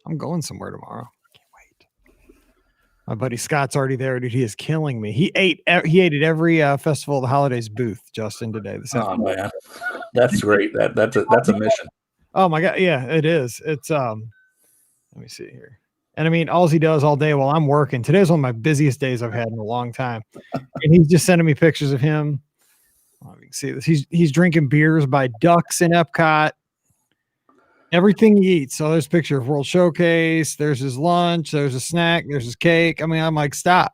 I'm going somewhere tomorrow. I can't wait. My buddy Scott's already there, dude. He is killing me. He ate at every Festival of the Holidays booth, Justin, today. Oh man, that's great. That's a mission. Oh my God. Yeah, it is. It's let me see here. And I mean, all he does all day while I'm working. Today's one of my busiest days I've had in a long time. And he's just sending me pictures of him. Oh, you can see this. He's drinking beers by Ducks in Epcot. Everything he eats. So there's a picture of World Showcase. There's his lunch. There's a snack. There's his cake. I mean, I'm like, stop.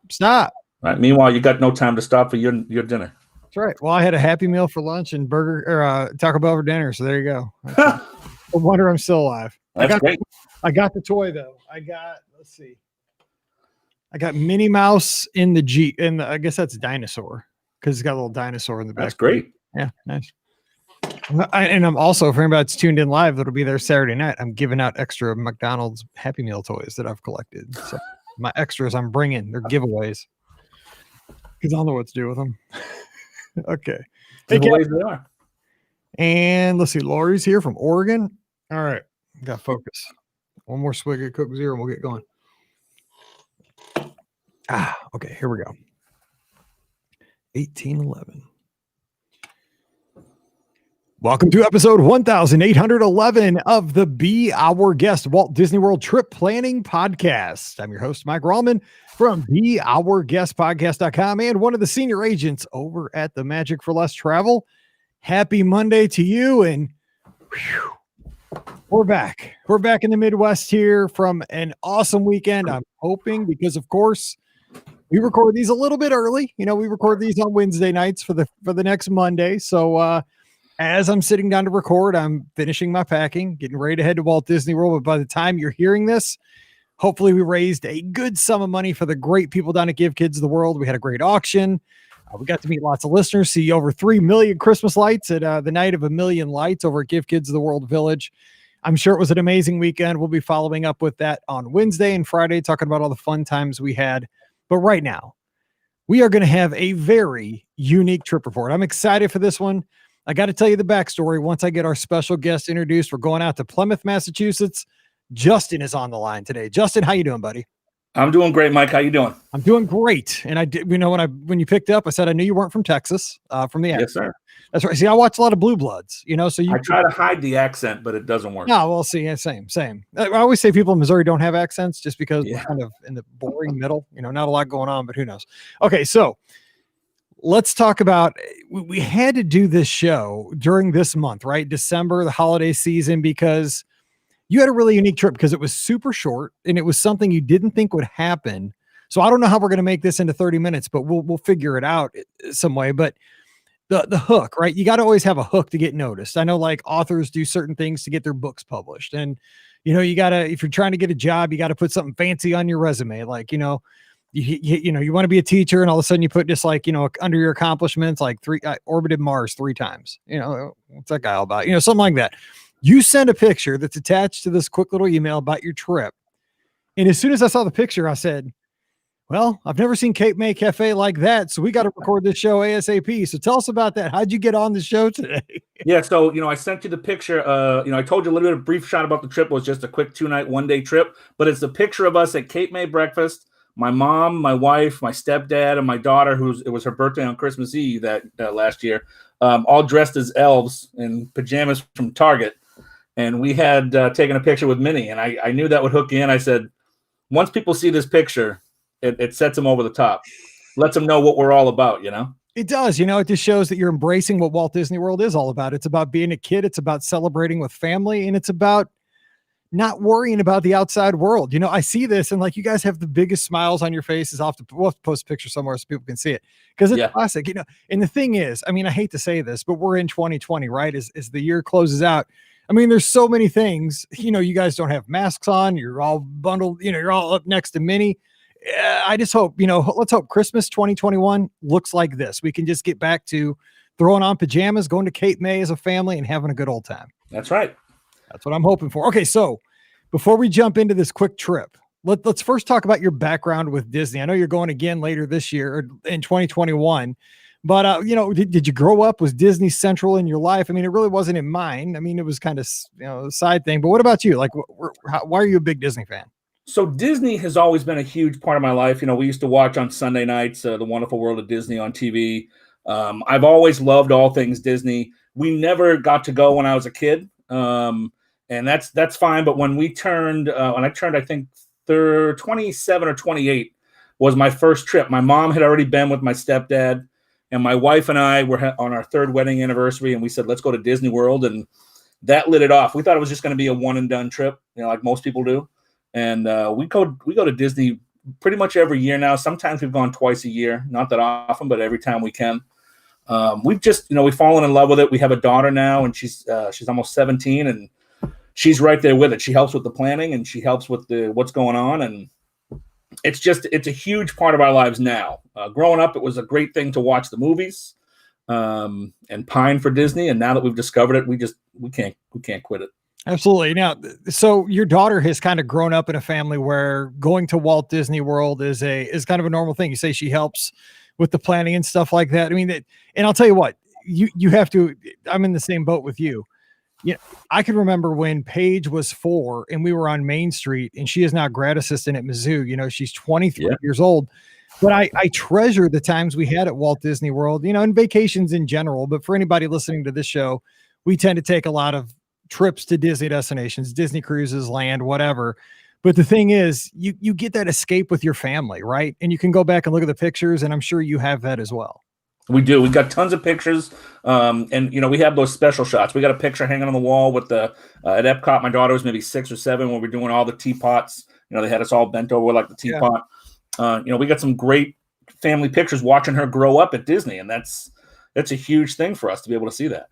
Right. Meanwhile, you got no time to stop for your dinner. That's right. Well, I had a Happy Meal for lunch and Taco Bell for dinner. So there you go. No wonder I'm still alive. That's great. I got the toy though. Let's see. I got Minnie Mouse in the Jeep, and I guess that's a dinosaur because it's got a little dinosaur in the back. That's great. Yeah, nice. And I'm also, for anybody that's tuned in live, that'll be there Saturday night. I'm giving out extra McDonald's Happy Meal toys that I've collected. So my extras I'm bringing, they're giveaways because I don't know what to do with them. Okay. Giveaways they are. And let's see, Lori's here from Oregon. All right, got focus. One more swig of Coke Zero and we'll get going. Okay, here we go. 1811. Welcome to episode 1811 of the Be Our Guest Walt Disney World Trip Planning Podcast. I'm your host, Mike Rallman from BeOurGuestPodcast.com and one of the senior agents over at the Magic for Less Travel. Happy Monday to you. And we're back. We're back in the Midwest here from an awesome weekend. I'm hoping because, of course, we record these a little bit early. You know, we record these on Wednesday nights for the next Monday. So, as I'm sitting down to record, I'm finishing my packing, getting ready to head to Walt Disney World. But by the time you're hearing this, hopefully we raised a good sum of money for the great people down at Give Kids the World. We had a great auction. We got to meet lots of listeners, see over 3 million Christmas lights at the Night of a Million Lights over at Give Kids the World Village. I'm sure it was an amazing weekend. We'll be following up with that on Wednesday and Friday, talking about all the fun times we had. But right now, we are going to have a very unique trip report. I'm excited for this one. I got to tell you the backstory. Once I get our special guest introduced, we're going out to Plymouth, Massachusetts. Justin is on the line today. Justin, how you doing, buddy? I'm doing great, Mike. How you doing? I'm doing great. And I did, when you picked up, I said I knew you weren't from Texas, from the accent. Yes, sir. That's right. See, I watch a lot of Blue Bloods, so I try to hide the accent, but it doesn't work. No, well, see, yeah, same. I always say people in Missouri don't have accents just because we're kind of in the boring middle, not a lot going on, but who knows? Okay. So let's talk about, we had to do this show during this month, right? December, the holiday season, because you had a really unique trip because it was super short and it was something you didn't think would happen. So I don't know how we're going to make this into 30 minutes, but we'll figure it out some way. But the hook, right? You got to always have a hook to get noticed. I know like authors do certain things to get their books published. And, you got to, if you're trying to get a job, you got to put something fancy on your resume. Like, you want to be a teacher and all of a sudden you put just like, under your accomplishments, like orbited Mars 3 times, what's that guy all about? Something like that. You send a picture that's attached to this quick little email about your trip. And as soon as I saw the picture, I said, well, I've never seen Cape May Cafe like that. So we got to record this show ASAP. So tell us about that. How'd you get on the show today? Yeah. So, I sent you the picture. I told you a little bit of brief shot about the trip. It was just a quick 2-night, 1-day trip, but it's a picture of us at Cape May breakfast. My mom, my wife, my stepdad, and my daughter, it was her birthday on Christmas Eve that last year, all dressed as elves in pajamas from Target. And we had taken a picture with Minnie, and I knew that would hook you in. I said, once people see this picture, it sets them over the top, lets them know what we're all about, It does. It just shows that you're embracing what Walt Disney World is all about. It's about being a kid. It's about celebrating with family, and it's about not worrying about the outside world. I see this and like you guys have the biggest smiles on your faces. We'll have to post a picture somewhere so people can see it because it's classic, and the thing is, I mean, I hate to say this, but we're in 2020, right? As the year closes out. I mean, there's so many things, you guys don't have masks on. You're all bundled, you're all up next to Minnie. I just hope, let's hope Christmas 2021 looks like this. We can just get back to throwing on pajamas, going to Cape May as a family and having a good old time. That's right. That's what I'm hoping for. Okay. So before we jump into this quick trip, let's first talk about your background with Disney. I know you're going again later this year or in 2021, But did you grow up? Was Disney central in your life? I mean, it really wasn't in mine. I mean, it was kind of a side thing. But what about you? Like, why are you a big Disney fan? So Disney has always been a huge part of my life. We used to watch on Sunday nights The Wonderful World of Disney on TV. I've always loved all things Disney. We never got to go when I was a kid, and that's fine. But when I turned, I think 27 or 28 was my first trip. My mom had already been with my stepdad, and my wife and I were on our third wedding anniversary, and we said, let's go to Disney World, and that lit it off. We thought it was just going to be a one and done trip, like most people do. And we go to Disney pretty much every year now. Sometimes we've gone twice a year, not that often, but every time we can. We've just, we've fallen in love with it. We have a daughter now, and she's almost 17, and she's right there with it. She helps with the planning, and she helps with what's going on. And it's a huge part of our lives now. Growing up, it was a great thing to watch the movies and pine for Disney. And now that we've discovered it, we can't quit it. Absolutely. Now, so your daughter has kind of grown up in a family where going to Walt Disney World is kind of a normal thing. You say she helps with the planning and stuff like that. I mean, and I'll tell you what, you have to, I'm in the same boat with you. I can remember when Paige was 4 and we were on Main Street, and she is now grad assistant at Mizzou. She's 23 years old, but I treasure the times we had at Walt Disney World, and vacations in general. But for anybody listening to this show, we tend to take a lot of trips to Disney destinations, Disney cruises, land, whatever. But the thing is, you get that escape with your family, right? And you can go back and look at the pictures, and I'm sure you have that as well. We do. We got tons of pictures, and we have those special shots. We got a picture hanging on the wall with at Epcot. My daughter was maybe 6 or 7 when we were doing all the teapots. They had us all bent over like the teapot. Yeah. We got some great family pictures watching her grow up at Disney, and that's a huge thing for us to be able to see that.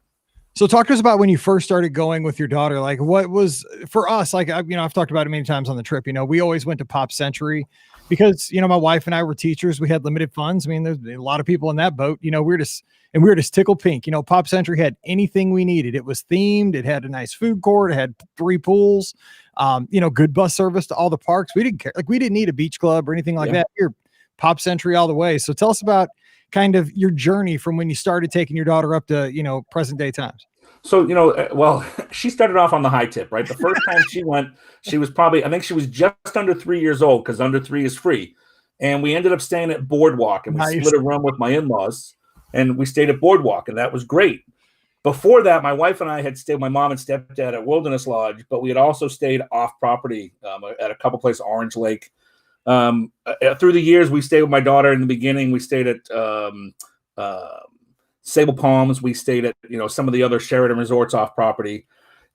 So talk to us about when you first started going with your daughter. Like, what was for us? Like, I've talked about it many times on the trip. We always went to Pop Century because my wife and I were teachers. We had limited funds. I mean, there's a lot of people in that boat. We were just tickled pink. Pop Century had anything we needed. It was themed. It had a nice food court. It had 3 pools. Good bus service to all the parks. We didn't care. Like, we didn't need a beach club or anything like that. Here, Pop Century all the way. So tell us about kind of your journey from when you started taking your daughter up to, present day times. So, well, she started off on the high tip, right? The first time she went, she was I think she was just under 3 years old, because under 3 is free. And we ended up staying at Boardwalk, and we split a room with my in-laws, and we stayed at Boardwalk, and that was great. Before that, my wife and I had stayed, my mom and stepdad, at Wilderness Lodge, but we had also stayed off property at a couple places, Orange Lake. Through the years, we stayed with my daughter. In the beginning, we stayed at Sable Palms. We stayed at some of the other Sheraton resorts off property,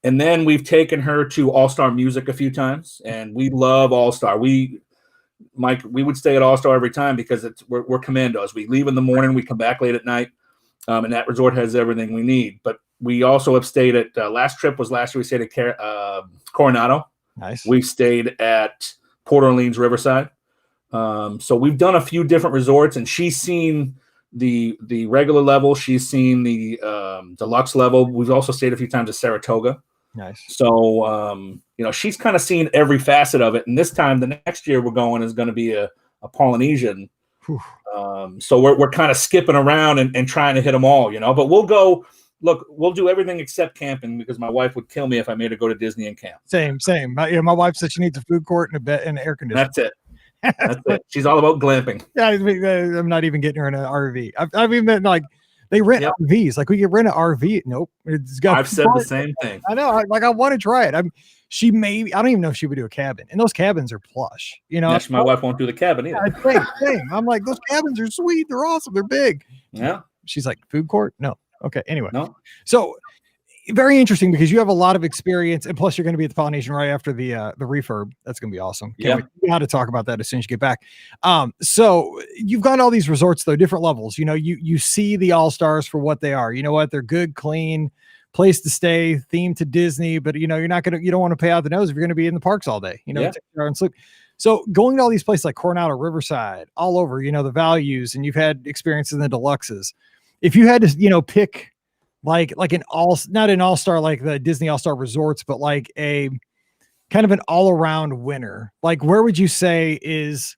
and then we've taken her to All Star Music a few times, and we love All Star. We would stay at All Star every time because we're commandos. We leave in the morning, we come back late at night, and that resort has everything we need. But we also have stayed at last year we stayed at Coronado. Nice. We stayed at Port Orleans Riverside. So we've done a few different resorts, and she's seen the regular level. She's seen the deluxe level. We've also stayed a few times at Saratoga. Nice. So, she's kind of seen every facet of it. And this time, the next year we're going is going to be a Polynesian. So we're kind of skipping around and trying to hit them all, but we'll go. Look, we'll do everything except camping, because my wife would kill me if I made her go to Disney and camp. Same. My wife said she needs a food court and a bed and air conditioner. That's it. That's it. She's all about glamping. Yeah, I'm not even getting her in an RV. I've even like they rent RVs. Like, we could rent an RV. Nope. I've said the same thing. I know. I want to try it. I don't even know if she would do a cabin. And those cabins are plush. Yes, my wife won't do the cabin either. Same. I'm like, those cabins are sweet. They're awesome. They're big. Yeah. She's like, food court? No. Okay. Anyway. No. So very interesting, because you have a lot of experience, and plus you're going to be at the Polynesian right after the refurb. That's going to be awesome. Yeah. We got to talk about that as soon as you get back. So you've gone to all these resorts, though, different levels. You see the All-Stars for what they are. You know what? They're good, clean place to stay, themed to Disney, but you don't want to pay out the nose if you're going to be in the parks all day, take care and sleep. So going to all these places like Coronado, Riverside, all over, the values, and you've had experiences in the deluxes. If you had to, pick like not an all-star like the Disney All-Star Resorts, but like a kind of an all-around winner, like where would you say is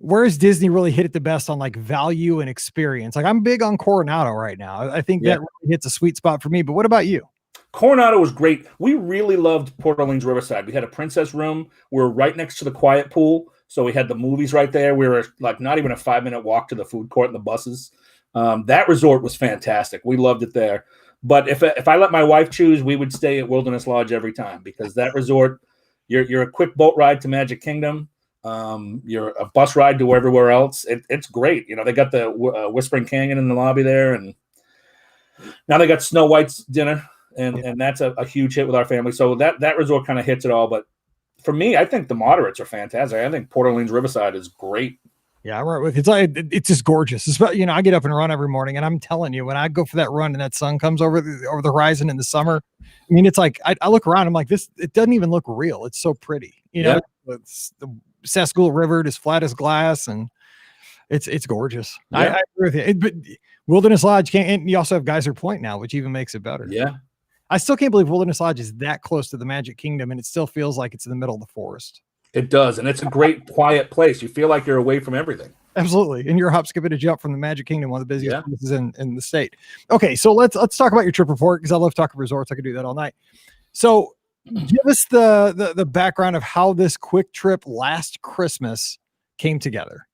where's Disney really hit it the best on like value and experience? Like I'm big on Coronado right now. I think that really hits a sweet spot for me. But what about you? Coronado was great. We really loved Port Orleans Riverside. We had a princess room. We were right next to the quiet pool. So we had the movies right there. We were like not even a 5-minute walk to the food court and the buses. That resort was fantastic. We loved it there. But if I let my wife choose, we would stay at Wilderness Lodge every time because that resort, you're a quick boat ride to Magic Kingdom. You're a bus ride to everywhere else. It's great. You know, they got the Whispering Canyon in the lobby there. And now they got Snow White's dinner. And that's a huge hit with our family. So that resort kind of hits it all. But for me, I think the moderates are fantastic. I think Port Orleans Riverside is great. Yeah, I'm right with it's just gorgeous. It's about, I get up and run every morning, and I'm telling you, when I go for that run and that sun comes over the horizon in the summer, I mean, it's like I look around, I'm like, it doesn't even look real. It's so pretty, It's the Sassagoula River as flat as glass, and it's gorgeous. Yeah. I agree with you. But Wilderness Lodge can't, and you also have Geyser Point now, which even makes it better. Yeah. I still can't believe Wilderness Lodge is that close to the Magic Kingdom, and it still feels like it's in the middle of the forest. It does, and it's a great, quiet place. You feel like you're away from everything. Absolutely, and you're hop, skip, and a jump from the Magic Kingdom, one of the busiest places in the state. Okay, so let's talk about your trip report because I love talking resorts. I could do that all night. So, give us the background of how this quick trip last Christmas came together.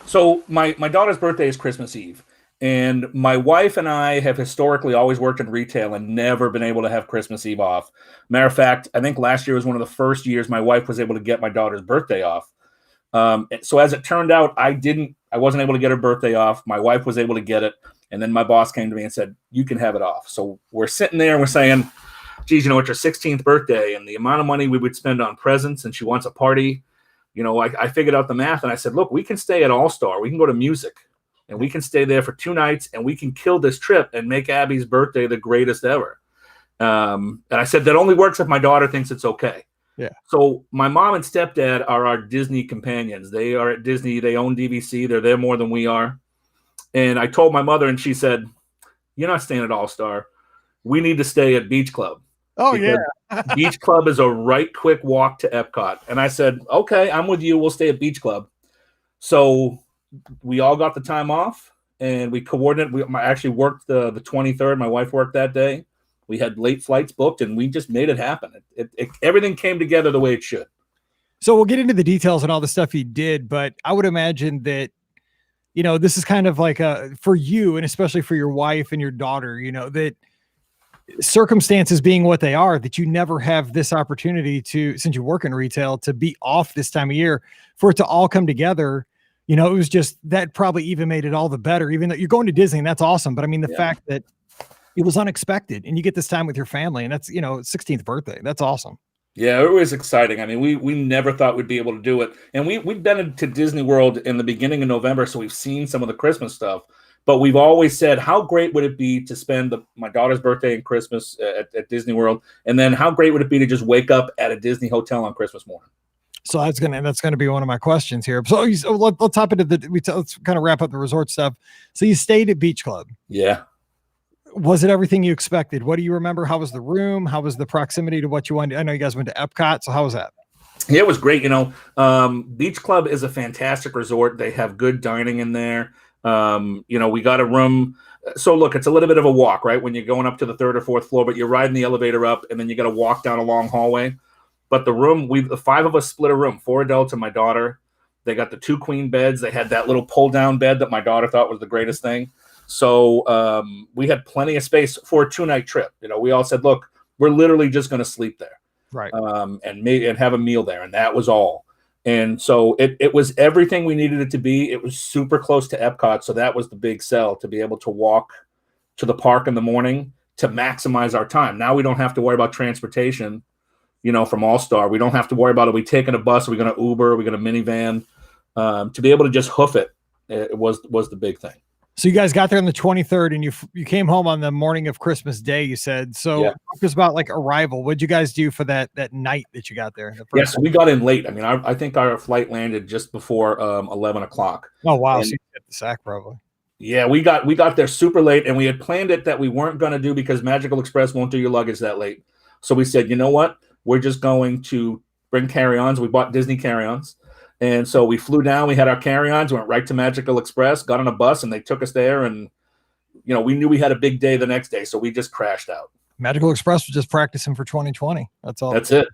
So, my daughter's birthday is Christmas Eve. And my wife and I have historically always worked in retail and never been able to have Christmas Eve off. Matter of fact, I think last year was one of the first years my wife was able to get my daughter's birthday off. So as it turned out, I wasn't able to get her birthday off. My wife was able to get it. And then my boss came to me and said, you can have it off. So we're sitting there and we're saying, geez, it's her 16th birthday and the amount of money we would spend on presents and she wants a party. I figured out the math and I said, look, we can stay at All-Star. We can go to music. And we can stay there for 2 nights and we can kill this trip and make Abby's birthday the greatest ever. And I said, that only works if my daughter thinks it's okay. Yeah. So my mom and stepdad are our Disney companions. They are at Disney. They own DVC. They're there more than we are. And I told my mother and she said, you're not staying at All-Star. We need to stay at Beach Club. Oh, yeah. Beach Club is a right quick walk to Epcot. And I said, okay, I'm with you. We'll stay at Beach Club. So we all got the time off and we coordinated. I actually worked the 23rd. My wife worked that day. We had late flights booked and we just made it happen. Everything came together the way it should. So we'll get into the details and all the stuff you did, but I would imagine that, this is kind of like for you and especially for your wife and your daughter, that circumstances being what they are, that you never have this opportunity to, since you work in retail, to be off this time of year, for it to all come together. It was just that probably even made it all the better, even though you're going to Disney and that's awesome. But I mean, the fact that it was unexpected and you get this time with your family and that's, 16th birthday. That's awesome. Yeah, it was exciting. I mean, we never thought we'd be able to do it. And we've been to Disney World in the beginning of November. So we've seen some of the Christmas stuff, but we've always said, how great would it be to spend my daughter's birthday and Christmas at Disney World? And then how great would it be to just wake up at a Disney hotel on Christmas morning? So that's gonna be one of my questions here. So let's hop into let's kind of wrap up the resort stuff. So you stayed at Beach Club. Yeah. Was it everything you expected? What do you remember? How was the room? How was the proximity to what you wanted? I know you guys went to Epcot. So how was that? Yeah, it was great. Beach Club is a fantastic resort. They have good dining in there. We got a room. So look, it's a little bit of a walk, right? When you're going up to the 3rd or 4th floor, but you're riding the elevator up and then you got to walk down a long hallway. But the room, the 5 of us split a room, 4 adults and my daughter. They got the 2 queen beds. They had that little pull down bed that my daughter thought was the greatest thing. So we had plenty of space for a 2-night trip. We all said, look, we're literally just going to sleep there. Right. And have a meal there. And that was all. And so it was everything we needed it to be. It was super close to Epcot. So that was the big sell, to be able to walk to the park in the morning to maximize our time. Now we don't have to worry about transportation, from All-Star. We don't have to worry about, are we taking a bus? Are we going to Uber? Are we going to minivan? To be able to just hoof it, it was the big thing. So you guys got there on the 23rd and you came home on the morning of Christmas Day, you said. So Talk to us about like arrival. What'd you guys do for that night that you got there? Yes, we got in late. I mean, I think our flight landed just before 11 o'clock. Oh, wow. So you hit the sack probably. Yeah, we got there super late and we had planned it that we weren't going to do because Magical Express won't do your luggage that late. So we said, you know what? We're just going to bring carry-ons. We bought Disney carry-ons And so we flew down, we had our carry-ons, went right to Magical Express, got on a bus, and they took us there. And, we knew we had a big day the next day, so we just crashed out. Magical Express was just practicing for 2020. That's all. That's it.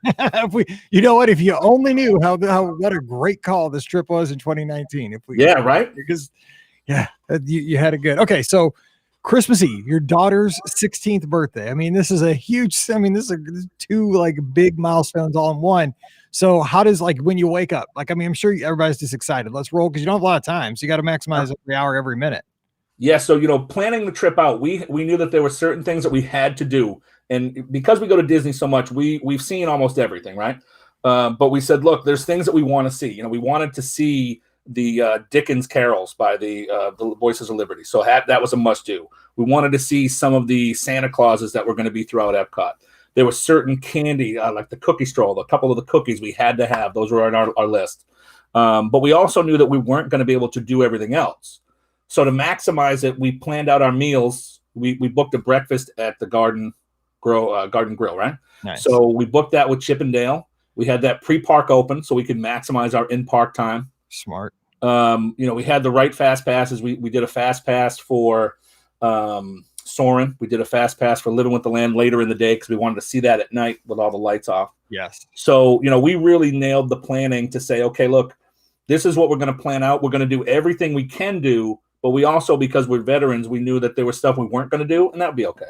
You know what? If you only knew how what a great call this trip was in 2019. Right. Because you had it good. Okay, so Christmas Eve, your daughter's 16th birthday. I mean, this is a huge. I mean, this is two like big milestones all in one. So how does when you wake up? I'm sure everybody's just excited. Let's roll because you don't have a lot of time, so you got to maximize every hour, every minute. Yeah, so planning the trip out, we knew that there were certain things that we had to do, and because we go to Disney so much, we've seen almost everything, right? But we said, look, there's things that we want to see. We wanted to see the Dickens carols by the Voices of Liberty, so that was a must do. We wanted to see some of the Santa Clauses that were going to be throughout Epcot. There was certain candy, like the cookie stroll, a couple of the cookies we had to have. Those were on our list. But we also knew that we weren't going to be able to do everything else. So to maximize it, we planned out our meals. We booked a breakfast at the Garden Grill, right? Nice. So we booked that with Chip and Dale. We had that pre-park open so we could maximize our in-park time. Smart. We had the right fast passes. We did a fast pass for Soarin'. We did a fast pass for Living with the Land later in the day because we wanted to see that at night with all the lights off. Yes. So, we really nailed the planning to say, okay, look, this is what we're going to plan out. We're going to do everything we can do, but we also, because we're veterans, we knew that there was stuff we weren't going to do, and that would be okay.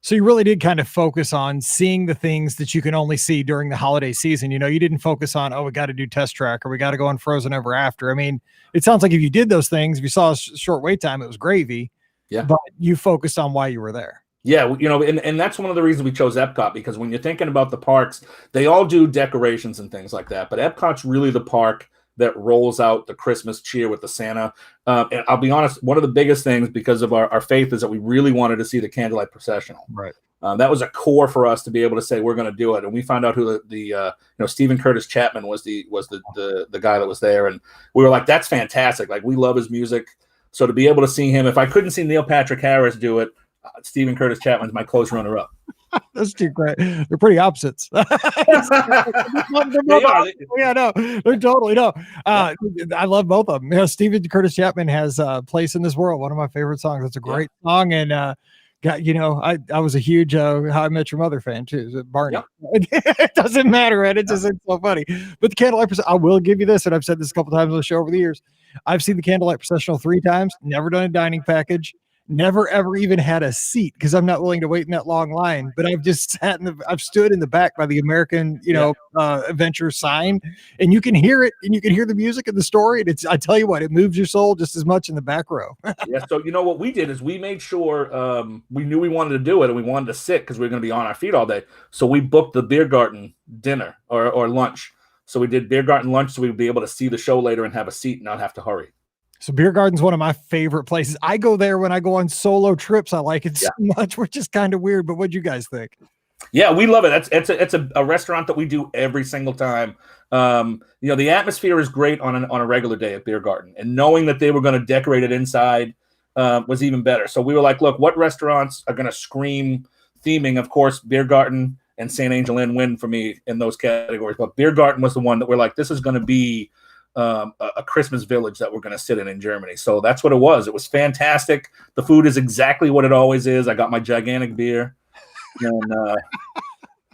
So you really did kind of focus on seeing the things that you can only see during the holiday season. You didn't focus on, we got to do Test Track or we got to go on Frozen Ever After. I mean, it sounds like if you did those things, if you saw a short wait time, it was gravy. Yeah. But you focused on why you were there. Yeah, and that's one of the reasons we chose Epcot, because when you're thinking about the parks, they all do decorations and things like that. But Epcot's really the park that rolls out the Christmas cheer with the Santa. And I'll be honest, one of the biggest things because of our faith is that we really wanted to see the Candlelight Processional. Right. That was a core for us to be able to say we're going to do it. And we found out who the Stephen Curtis Chapman was the guy that was there, and we were like, that's fantastic. Like, we love his music. So to be able to see him, if I couldn't see Neil Patrick Harris do it, Stephen Curtis Chapman's my close runner-up. That's too great. They're pretty opposites. Yeah, no, they're totally no. I love both of them. Stephen Curtis Chapman has "Place in This World," one of my favorite songs. It's a great song, and I was a huge How I Met Your Mother fan too. Barney. Yep. It doesn't matter, right? It's so funny. But the Candlelight Processional, I will give you this, and I've said this a couple times on the show over the years. I've seen the Candlelight Processional 3 times. Never done a dining package. Never ever even had a seat because I'm not willing to wait in that long line. But I've just I've stood in the back by the American, Adventure sign, and you can hear it, and you can hear the music and the story. And I tell you what, it moves your soul just as much in the back row. Yeah. So what we did is we made sure we knew we wanted to do it, and we wanted to sit because we were going to be on our feet all day. So we booked the Beer Garden dinner or lunch. So we did Beer Garden lunch so we'd be able to see the show later and have a seat and not have to hurry. So Beer Garden's one of my favorite places. I go there when I go on solo trips. I like it so much, which is kind of weird. But what'd you guys think? Yeah, we love it. It's a restaurant that we do every single time. The atmosphere is great on a regular day at Beer Garden, and knowing that they were going to decorate it inside was even better. So we were like, look, what restaurants are going to scream theming? Of course, Beer Garden and St. Angel Inn win for me in those categories. But Beer Garden was the one that we're like, this is going to be a Christmas village that we're going to sit in Germany. So that's what it was. It was fantastic. The food is exactly what it always is. I got my gigantic beer, and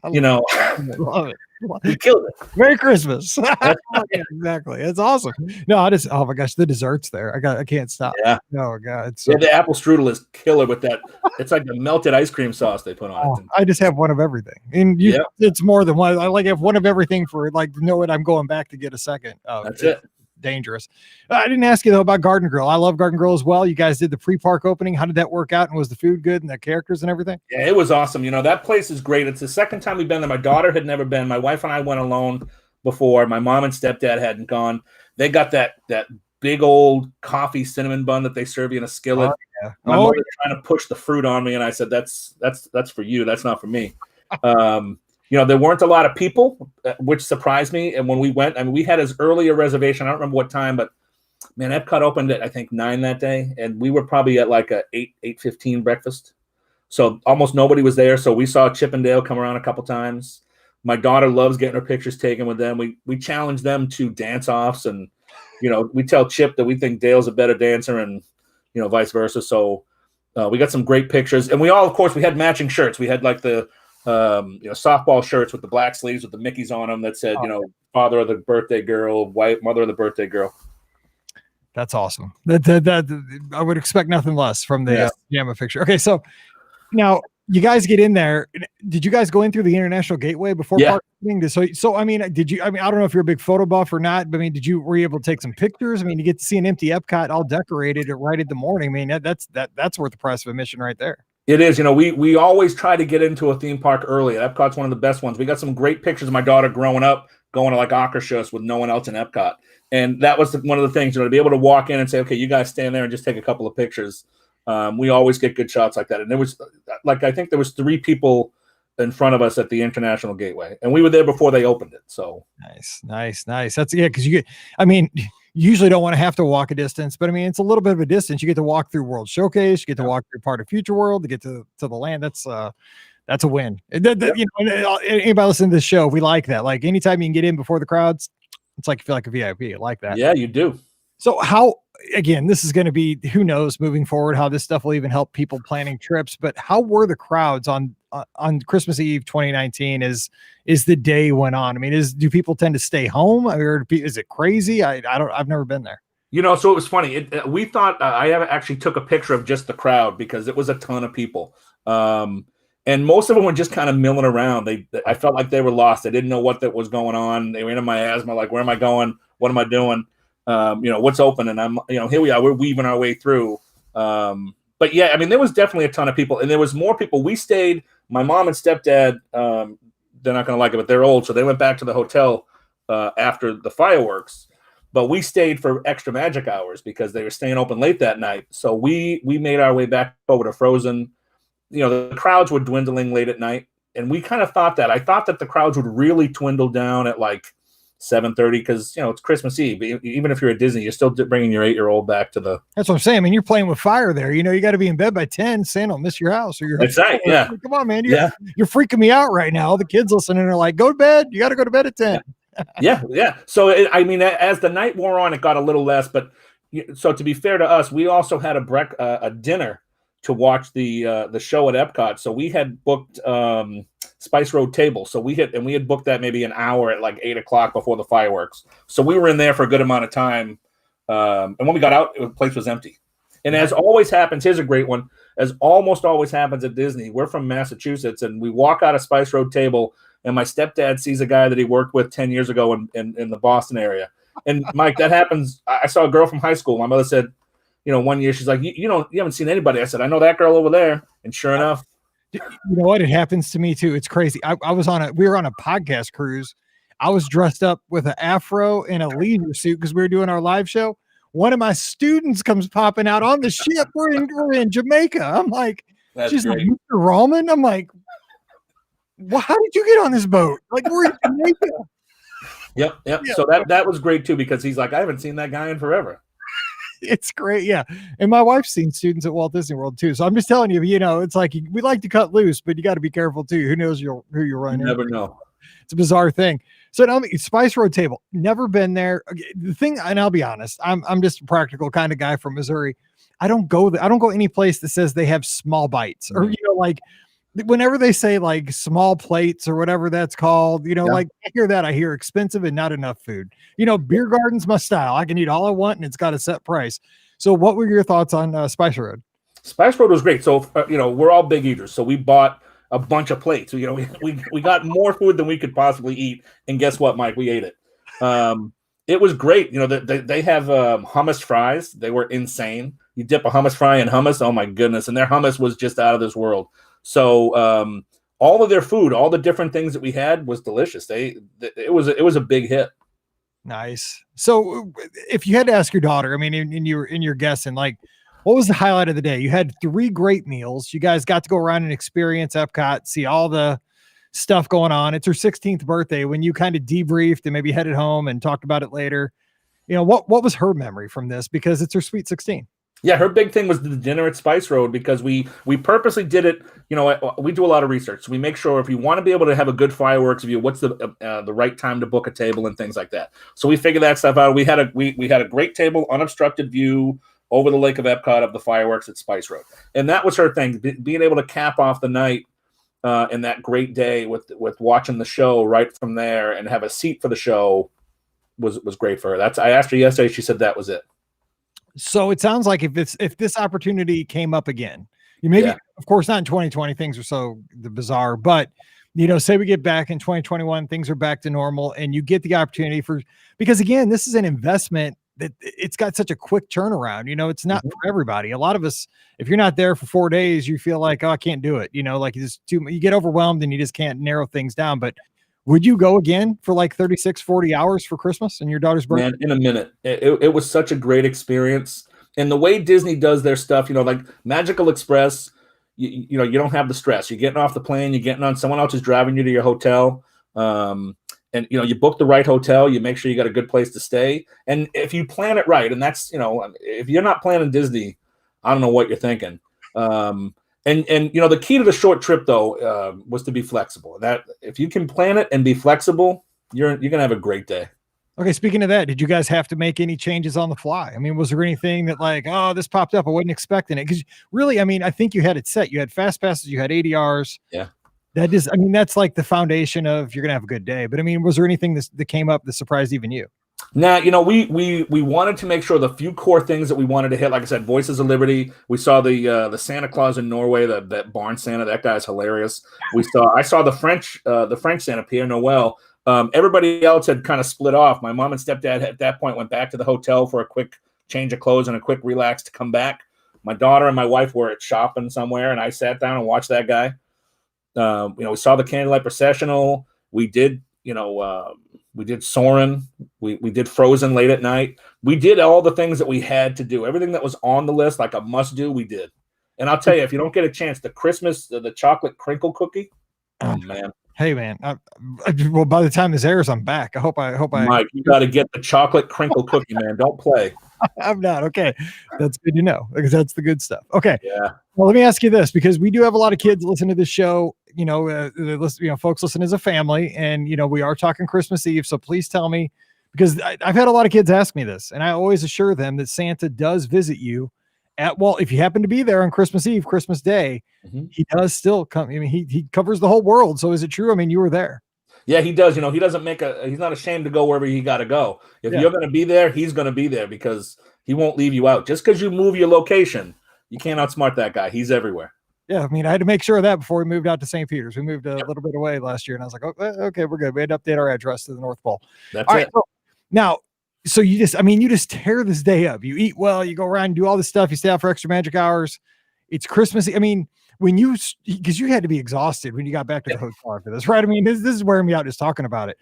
love it. We killed it. Merry Christmas. Exactly. It's awesome. No, oh my gosh, the desserts there. I can't stop. Yeah. Oh God. The apple strudel is killer with that. It's like the melted ice cream sauce they put on it. I just have one of everything. And it's more than one. I have one of everything for knowing I'm going back to get a second. That's it. Dangerous. I didn't ask you though about Garden Grill. I love Garden Grill as well. You guys did the pre-park opening. How did that work out? And was the food good and the characters and everything? Yeah, it was awesome. That place is great. It's the second time we've been there. My daughter had never been. My wife and I went alone before. My mom and stepdad hadn't gone. They got that big old coffee cinnamon bun that they serve you in a skillet. My mother was trying to push the fruit on me, and I said, "That's for you. That's not for me." There weren't a lot of people, which surprised me. And when we went, we had as early a reservation. I don't remember what time, but man, Epcot opened at I think 9 that day, and we were probably at like a 8:15 breakfast. So almost nobody was there. So we saw Chip and Dale come around a couple times. My daughter loves getting her pictures taken with them. We challenge them to dance offs, and we tell Chip that we think Dale's a better dancer, and vice versa. So we got some great pictures, and we all, of course, we had matching shirts. We had like the softball shirts with the black sleeves with the Mickeys on them that said, father of the birthday girl, mother of the birthday girl. That's awesome. That I would expect nothing less from the JAMA picture. Okay, so now you guys get in there. Did you guys go in through the International Gateway before park opening? So I mean, did you? I mean, I don't know if you're a big photo buff or not, but I mean, were you able to take some pictures? I mean, you get to see an empty Epcot all decorated right at the morning. I mean, that's worth the price of admission right there. It is. We always try to get into a theme park early. Epcot's one of the best ones. We got some great pictures of my daughter growing up, going to like Akershus with no one else in Epcot. And that was one of the things, to be able to walk in and say, okay, you guys stand there and just take a couple of pictures. We always get good shots like that. And there was I think there was 3 people in front of us at the International Gateway, and we were there before they opened it. So nice. That's because you usually don't want to have to walk a distance, but I mean, it's a little bit of a distance. You get to walk through World Showcase, you get to walk through part of Future World to get to the land. That's a win. Anybody listening to this show, we like that. Like anytime you can get in before the crowds, it's like you feel like a VIP. I like that. Yeah, you do. So again, this is going to be, who knows moving forward, how this stuff will even help people planning trips, but how were the crowds on Christmas Eve 2019 as the day went on? I mean, do people tend to stay home, or is it crazy? I've never been there. So it was funny. We thought I actually took a picture of just the crowd because it was a ton of people. And most of them were just kind of milling around. I felt like they were lost. They didn't know what that was going on. They were in my asthma, like, where am I going? What am I doing? What's open? And I'm, here we are. We're weaving our way through. But yeah, I mean, there was definitely a ton of people, and there was more people. We stayed. My mom and stepdad, they're not going to like it, but they're old, so they went back to the hotel after the fireworks. But we stayed for extra magic hours because they were staying open late that night. So we made our way back over to Frozen. The crowds were dwindling late at night, and we kind of thought that. I thought that the crowds would really dwindle down at like 7:30 because it's Christmas Eve. Even if you're at Disney, you're still bringing your 8-year-old back to the. That's what I'm saying. I mean, you're playing with fire there. You got to be in bed by 10. Santa will miss your house or your. That's right. Yeah. Come on, man. You're freaking me out right now. All the kids listening are like, "Go to bed. You got to go to bed at 10." Yeah. So as the night wore on, it got a little less. But so to be fair to us, we also had a dinner to watch the show at Epcot. So we had booked Spice Road table. So we had booked that maybe an hour at like 8:00 before the fireworks. So we were in there for a good amount of time. And when we got out, the place was empty. And as always happens, here's a great one. As almost always happens at Disney, we're from Massachusetts, and we walk out of Spice Road table, and my stepdad sees a guy that he worked with 10 years ago in the Boston area. And Mike, that happens. I saw a girl from high school. My mother said, one year she's like, you haven't seen anybody. I said, I know that girl over there. And sure enough, you know what? It happens to me too. It's crazy. We were on a podcast cruise. I was dressed up with an afro and a leisure suit because we were doing our live show. One of my students comes popping out on the ship. We're in Jamaica. I'm like, she's like, Mr. Rallman. I'm like, well, how did you get on this boat? Like, we're in Jamaica. Yep. Yeah. So that was great too, because he's like, I haven't seen that guy in forever. It's great. Yeah. And my wife's seen students at Walt Disney World too. So I'm just telling you, it's like, we like to cut loose, but you got to be careful too. Who knows who you're running? You never know. It's a bizarre thing. So now, Spice Road table, never been there. The thing, and I'll be honest, I'm just a practical kind of guy from Missouri. I don't go any place that says they have small bites or, like whenever they say like small plates or whatever that's called, like I hear that, I hear expensive and not enough food. Beer garden's my style. I can eat all I want and it's got a set price. So what were your thoughts on Spice Road? Spice Road was great. So, we're all big eaters. So we bought a bunch of plates. We got more food than we could possibly eat. And guess what, Mike? We ate it. It was great. They have hummus fries. They were insane. You dip a hummus fry in hummus. Oh my goodness. And their hummus was just out of this world. So all of their food, all the different things that we had was delicious. It was a big hit. Nice. So if you had to ask your daughter, I mean, in your guessing, like, what was the highlight of the day? You had 3 great meals. You guys got to go around and experience Epcot, see all the stuff going on. It's her 16th birthday. When you kind of debriefed and maybe headed home and talked about it later, what was her memory from this? Because it's her sweet 16. Yeah, her big thing was the dinner at Spice Road because we purposely did it. You know, we do a lot of research. So we make sure if you want to be able to have a good fireworks view, what's the right time to book a table and things like that. So we figured that stuff out. We had a great table, unobstructed view over the Lake of Epcot of the fireworks at Spice Road, and that was her thing. Being able to cap off the night and that great day with watching the show right from there and have a seat for the show was great for her. I asked her yesterday. She said that was it. So it sounds like if this opportunity came up again, you maybe, of course, not in 2020, things are so bizarre, but say we get back in 2021, things are back to normal, and you get the opportunity because again, this is an investment that it's got such a quick turnaround. It's not for everybody. A lot of us, if you're not there for 4 days, you feel like, oh, I can't do it. Like you get overwhelmed and you just can't narrow things down. But would you go again for like 36, 40 hours for Christmas and your daughter's birthday? Man, in a minute. It was such a great experience. And the way Disney does their stuff, like Magical Express, you don't have the stress. You're getting off the plane, you're getting on, someone else is driving you to your hotel. And you book the right hotel, you make sure you got a good place to stay. And if you plan it right, and that's, if you're not planning Disney, I don't know what you're thinking. And the key to the short trip though was to be flexible. That if you can plan it and be flexible, you're gonna have a great day. Okay, speaking of that, did you guys have to make any changes on the fly? I mean, was there anything that like, oh, this popped up, I wasn't expecting it? Because really, I mean, I think you had it set. You had fast passes, you had ADRs. Yeah. That's like the foundation of you're gonna have a good day. But I mean, was there anything that came up that surprised even you? Now, we wanted to make sure the few core things that we wanted to hit, like I said, Voices of Liberty. We saw the Santa Claus in Norway, that barn Santa. That guy's hilarious. I saw the French Santa, Pierre Noel. Everybody else had kind of split off. My mom and stepdad at that point went back to the hotel for a quick change of clothes and a quick relax to come back. My daughter and my wife were at shopping somewhere, and I sat down and watched that guy. We saw the Candlelight Processional. We did Soarin'. We did Frozen late at night. We did all the things that we had to do. Everything that was on the list, like a must do, we did. And I'll tell you, if you don't get a chance, the chocolate crinkle cookie, oh man. Hey man, well, by the time this airs, I'm back. I hope Mike, you got to get the chocolate crinkle cookie, man. Don't play. I'm not. Okay. That's good to know because that's the good stuff. Okay. Yeah. Well, let me ask you this, because we do have a lot of kids listen to this show, folks listen as a family, and, we are talking Christmas Eve. So please tell me, because I've had a lot of kids ask me this, and I always assure them that Santa does visit you if you happen to be there on Christmas Eve, Christmas Day, he does still come. I mean, he covers the whole world. So is it true? I mean, you were there. Yeah, he does. He doesn't he's not ashamed to go wherever he got to go. If you're going to be there, he's going to be there because he won't leave you out. Just because you move your location, you can't outsmart that guy. He's everywhere. Yeah, I mean, I had to make sure of that before we moved out to St. Peter's. We moved a little bit away last year, and I was like, oh, okay, we're good. We had to update our address to the North Pole. That's all right. So, now, so you just tear this day up. You eat well, you go around and do all this stuff. You stay out for extra magic hours. It's Christmas. I mean, because you had to be exhausted when you got back to the hotel after this, right? I mean, this is wearing me out just talking about it.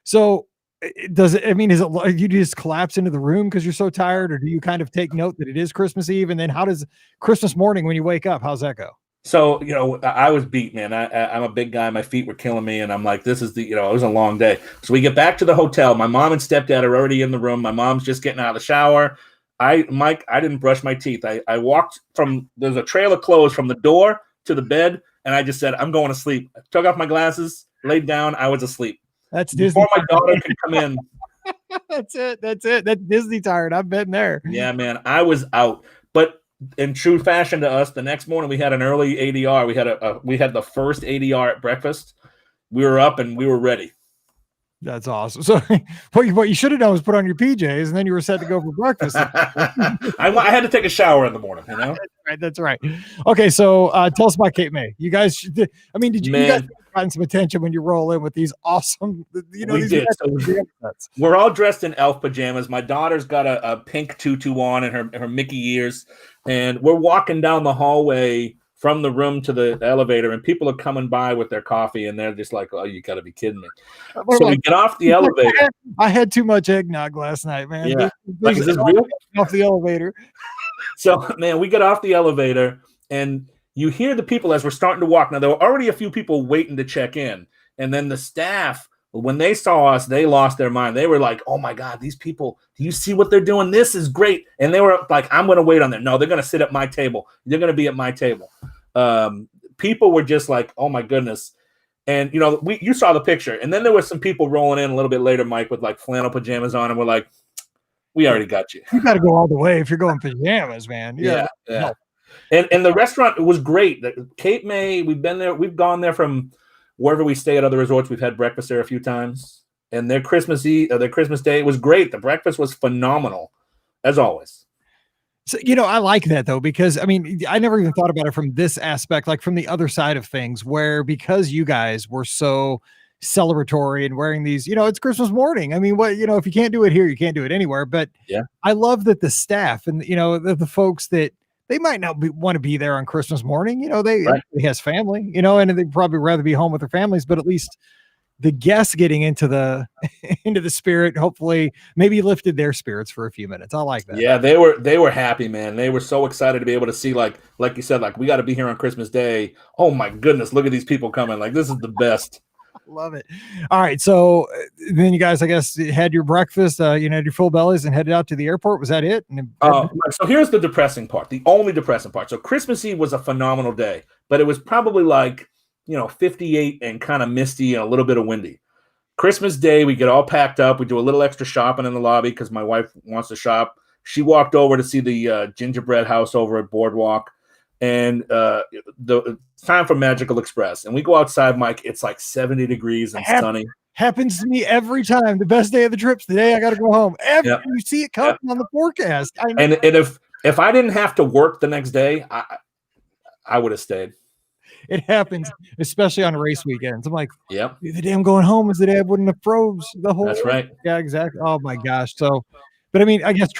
So is it you just collapse into the room because you're so tired, or do you kind of take note that it is Christmas Eve? And then how does Christmas morning when you wake up, how's that go? So, I was beat, man. I'm a big guy. My feet were killing me. And I'm like, this is it was a long day. So we get back to the hotel. My mom and stepdad are already in the room. My mom's just getting out of the shower. Mike, I didn't brush my teeth. I walked there's a trail of clothes from the door to the bed. And I just said, I'm going to sleep. I took off my glasses, laid down. I was asleep. That's Before Disney. my daughter could come in. That's it. That's Disney tired. I've been there. Yeah, man. I was out. But in true fashion to us, the next morning we had an early ADR. We had the first ADR at breakfast. We were up and we were ready. That's awesome. So what you should have done was put on your PJs and then you were set to go for breakfast. I had to take a shower in the morning, That's right. Okay. So tell us about Cape May. You guys, did you guys gotten some attention when you roll in with these awesome, we did. We're all dressed in elf pajamas. My daughter's got a pink tutu on and her Mickey ears. And we're walking down the hallway from the room to the elevator, and people are coming by with their coffee, and they're just like, oh, you got to be kidding me. So we get off the elevator. I had too much eggnog last night, man. Yeah. Is this real? Off the elevator. So, man, we get off the elevator, and you hear the people as we're starting to walk. Now, there were already a few people waiting to check in, and then the staff When they saw us, they lost their mind. They were like, "Oh my God, these people! Do you see what they're doing? This is great!" And they were like, "I'm going to wait on them. No, they're going to sit at my table. They're going to be at my table." People were just like, "Oh my goodness!" And you saw the picture, and then there were some people rolling in a little bit later, Mike, with like flannel pajamas on, and we're like, "We already got you. You got to go all the way if you're going pajamas, man." Yeah. And the restaurant was great. Cape May, we've been there. We've gone there from wherever we stay at other resorts. We've had breakfast there a few times, and their Christmas Day was great. The breakfast was phenomenal, as always. So, I like that though, because I mean, I never even thought about it from this aspect, like from the other side of things, where because you guys were so celebratory and wearing these, it's Christmas morning. I mean, if you can't do it here, you can't do it anywhere. But yeah, I love that the staff and, the folks that they might not want to be there on Christmas morning, everybody has family, and they'd probably rather be home with their families, but at least the guests getting into the spirit, hopefully maybe lifted their spirits for a few minutes. I like that. Yeah, they were happy, man. They were so excited to be able to see, like you said, like we got to be here on Christmas Day. Oh my goodness, look at these people coming. Like this is the best. Love it. All right. So then you guys, I guess, had your breakfast, had your full bellies and headed out to the airport. Was that it? So here's the depressing part, the only depressing part. So Christmas Eve was a phenomenal day, but it was probably like, 58 and kind of misty and a little bit of windy. Christmas Day, we get all packed up. We do a little extra shopping in the lobby because my wife wants to shop. She walked over to see the gingerbread house over at Boardwalk. And the time for Magical Express, and we go outside, Mike. It's like 70 degrees and sunny. Happens to me every time. The best day of the trip's the day I got to go home. You see it coming on the forecast. And if I didn't have to work the next day, I would have stayed. It happens, especially on race weekends. I'm like, yeah, the day I'm going home is the day I wouldn't have froze the whole. That's right. Yeah, exactly. Oh my gosh. So. But I mean, I guess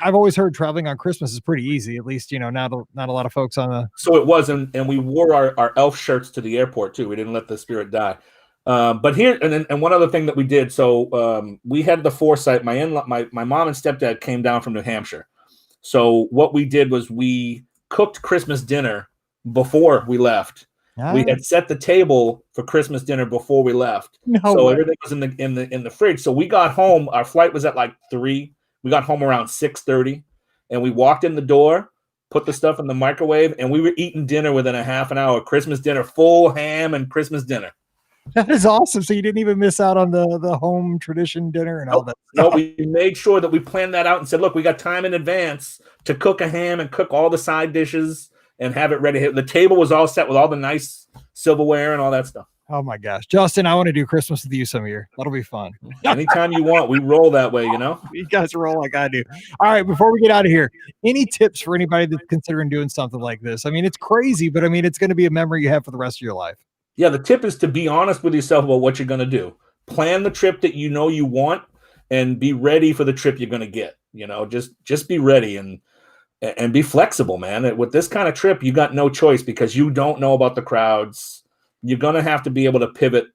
I've always heard traveling on Christmas is pretty easy. At least, not a lot of folks on the. So it was, and we wore our elf shirts to the airport too. We didn't let the spirit die. But here, and one other thing that we did. So we had the foresight. My mom and stepdad came down from New Hampshire. So what we did was we cooked Christmas dinner before we left. We had set the table for Christmas dinner before we left. Everything was in the fridge. So we got home. Our flight was at like 3. We got home around 6:30, and we walked in the door, put the stuff in the microwave, and we were eating dinner within a half an hour. Christmas dinner, full ham and Christmas dinner. That is awesome. So you didn't even miss out on the home tradition dinner and all that stuff. No, we made sure that we planned that out and said, look, we got time in advance to cook a ham and cook all the side dishes and have it ready. The table was all set with all the nice silverware and all that stuff. Oh my gosh, Justin, I want to do Christmas with you some year. That'll be fun. Anytime you want, we roll that way, You guys roll like I do. All right, before we get out of here, any tips for anybody that's considering doing something like this? I mean, it's crazy, but I mean, it's going to be a memory you have for the rest of your life. Yeah, the tip is to be honest with yourself about what you're going to do. Plan the trip that you want, and be ready for the trip you're going to get. Just be ready and be flexible, man. With this kind of trip, you got no choice because you don't know about the crowds. You're going to have to be able to pivot,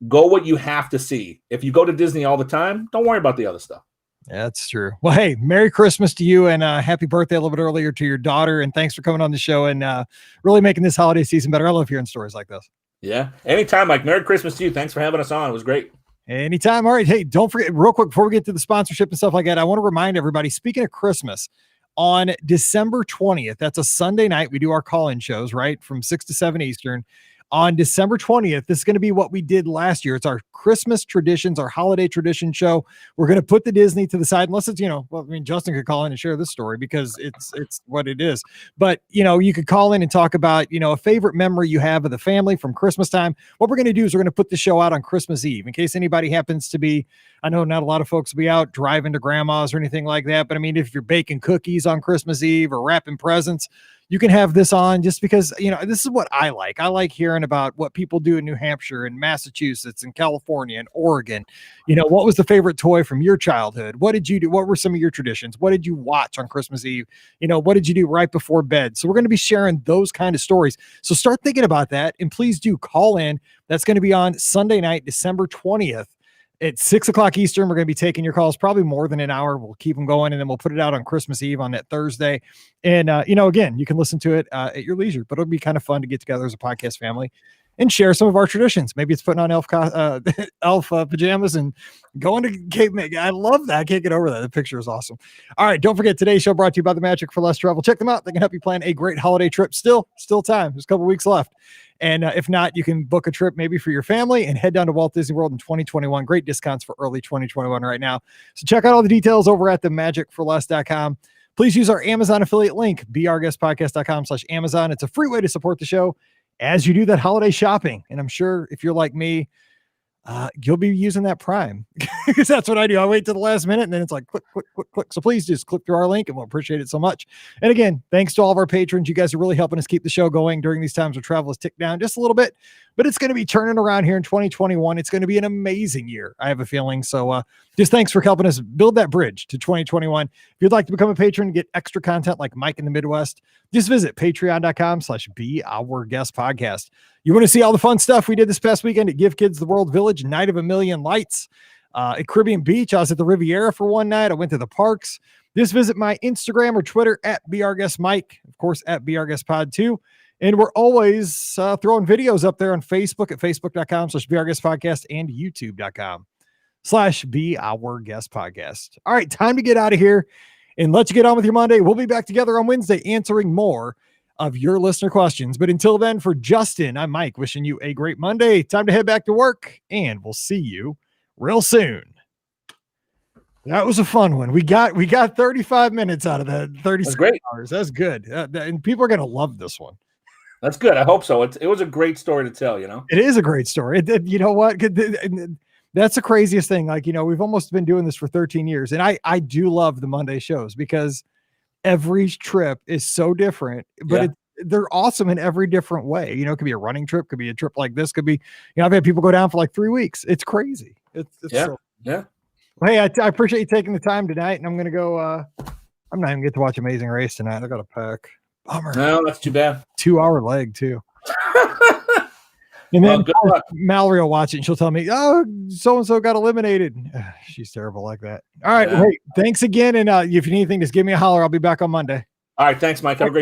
go what you have to see. If you go to Disney all the time, don't worry about the other stuff. Yeah, that's true. Well, hey, Merry Christmas to you and happy birthday a little bit earlier to your daughter. And thanks for coming on the show and really making this holiday season better. I love hearing stories like this. Yeah. Anytime, Mike. Merry Christmas to you. Thanks for having us on. It was great. Anytime. All right. Hey, don't forget real quick before we get to the sponsorship and stuff like that. I want to remind everybody, speaking of Christmas, on December 20th, that's a Sunday night. We do our call-in shows, right? From 6 to 7 Eastern. On December 20th, this is going to be what we did last year. It's our Christmas traditions, our holiday tradition show. We're going to put the Disney to the side, unless it's, Justin could call in and share this story because it's what it is. But, you could call in and talk about, a favorite memory you have of the family from Christmas time. What we're going to do is we're going to put the show out on Christmas Eve in case anybody happens to be, I know not a lot of folks will be out driving to grandma's or anything like that. But I mean, if you're baking cookies on Christmas Eve or wrapping presents, you can have this on just because, this is what I like. I like hearing about what people do in New Hampshire and Massachusetts and California and Oregon. What was the favorite toy from your childhood? What did you do? What were some of your traditions? What did you watch on Christmas Eve? What did you do right before bed? So we're going to be sharing those kind of stories. So start thinking about that. And please do call in. That's going to be on Sunday night, December 20th. At 6 o'clock Eastern, we're going to be taking your calls, probably more than an hour. We'll keep them going, and then we'll put it out on Christmas Eve on that Thursday. And, again, you can listen to it at your leisure, but it'll be kind of fun to get together as a podcast family and share some of our traditions. Maybe it's putting on elf pajamas and going to Cape May. I love that. I can't get over that. The picture is awesome. All right. Don't forget, today's show brought to you by the Magic for Less Travel. Check them out. They can help you plan a great holiday trip. Still time. There's a couple weeks left. And if not, you can book a trip maybe for your family and head down to Walt Disney World in 2021. Great discounts for early 2021 right now. So check out all the details over at themagicforless.com. Please use our Amazon affiliate link, beourguestpodcast.com/Amazon. It's a free way to support the show as you do that holiday shopping. And I'm sure if you're like me, you'll be using that Prime because that's what I do. I wait till the last minute and then it's like click. So please just click through our link and we'll appreciate it so much. And again, thanks to all of our patrons. You guys are really helping us keep the show going during these times where travel has ticked down just a little bit, but it's going to be turning around here in 2021. It's going to be an amazing year, I have a feeling. So just thanks for helping us build that bridge to 2021. If you'd like to become a patron and get extra content like Mike in the Midwest, just visit patreon.com/beourguestpodcast. You want to see all the fun stuff we did this past weekend at Give Kids the World Village, Night of a Million Lights at Caribbean Beach. I was at the Riviera for one night. I went to the parks. Just visit my Instagram or Twitter at beourguestmike, of course, at beourguestpod too. And we're always throwing videos up there on Facebook at facebook.com/beourguestpodcast and youtube.com/beourguestpodcast. All right, time to get out of here and let you get on with your Monday. We'll be back together on Wednesday answering more of your listener questions. But until then, for Justin, I'm Mike, wishing you a great Monday. Time to head back to work, and we'll see you real soon. That was a fun one. We got 35 minutes out of that. 36 hours. That's good. And people are going to love this one. That's good. I hope so. It was a great story to tell, you know? It is a great story. You know what? That's the craziest thing. Like, you know, we've almost been doing this for 13 years. And I do love the Monday shows because every trip is so different, but they're awesome in every different way. You know, it could be a running trip, could be a trip like this, could be, you know, I've had people go down for like 3 weeks. It's crazy. It's yeah. Hey, I appreciate you taking the time tonight, and I'm going to go, I'm not even get to watch Amazing Race tonight. I got to pack. Bummer. No, that's too bad. 2-hour leg too. And then Mallory will watch it and she'll tell me, oh, so-and-so got eliminated. She's terrible like that. All right. Yeah. Hey, thanks again. And if you need anything, just give me a holler. I'll be back on Monday. All right. Thanks, Mike. Have a great